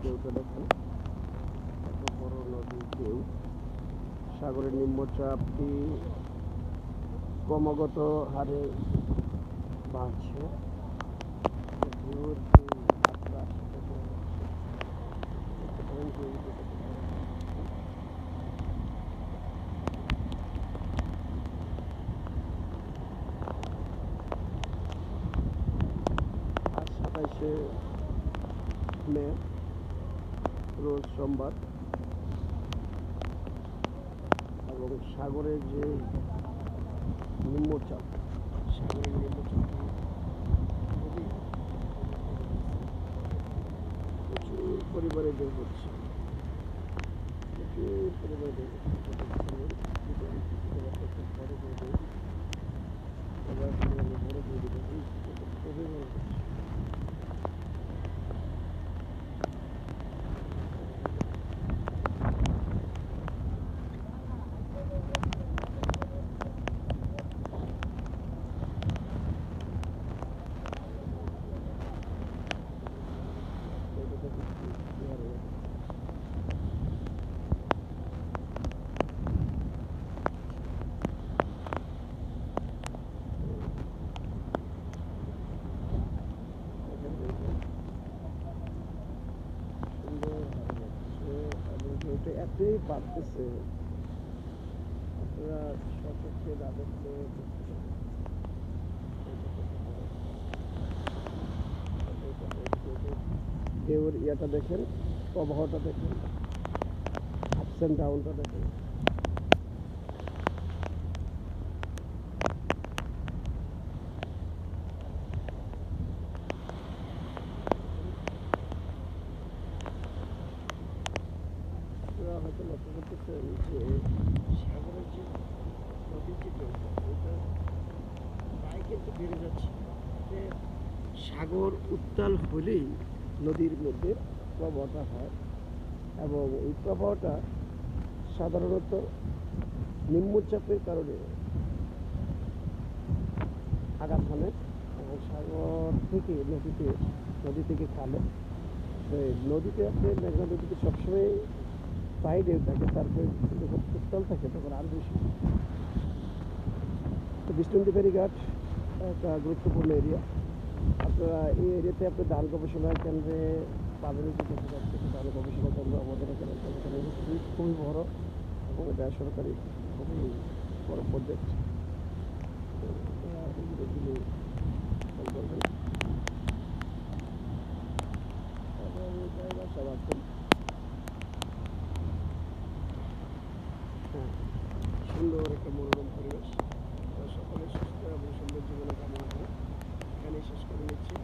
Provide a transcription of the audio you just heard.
ঢেউটা দেখেন, এত বড় নদীর ঢেউ। সাগরের নিম্নচাপটি ক্রমাগত হারে বাড়ছে। ঢেউয়ের যে মাত্রা আজ 27শে মে, রোজ সোমবার, এবং সাগরের যে নিম্নচাপ, সাগরের নিম্নচাপ প্রচুর পরিমাণে ঢেউ হচ্ছে, প্রচুর পরিমাণে ঢেউ এতই বাড়তেছে, আপনারা সচক্ষে না দেখলে ঢেউয়ের ইয়াটা দেখেন, প্রবাহটা দেখেন, আপস অ্যান্ড ডাউনটা দেখেন। আপনারা হয়তো লক্ষ্য করতেছেন যে সাগরের যে নদীর যে ঢেউটা, ওইটা প্রায় কিন্তু বেড়ে যাচ্ছে। সাগর উত্তাল হলেই নদীর মধ্যে প্রবাহটা হয়, এবং এই প্রবাহটা সাধারণত নিম্নচাপের কারণে আঘাত হানে এবং সাগর থেকে নদী থেকে খালে নদীতে আপনার মেঘনা নদীতে সবসময় প্রায় ঢেউ থাকে, তারপরে যখন উত্তাল থাকে তখন আরও বেশি। তো বিষ্ণুন্দী ফেরিঘাট একটা গুরুত্বপূর্ণ এরিয়া। আপনারা এই এরিয়াতে আপনি ধান গবেষণা কেন্দ্রে পাবেন, যে দেখা যাচ্ছে ধান গবেষণা কেন্দ্র আমাদের এখানে খুবই বড়, এবং এটা সরকারি খুবই বড় প্রজেক্ট। সুন্দর একটা মনোরম পরিবেশ। সকলের সুস্থ এবং সুন্দর জীবনে কামনা করে এখানেই শেষ করে নিচ্ছি।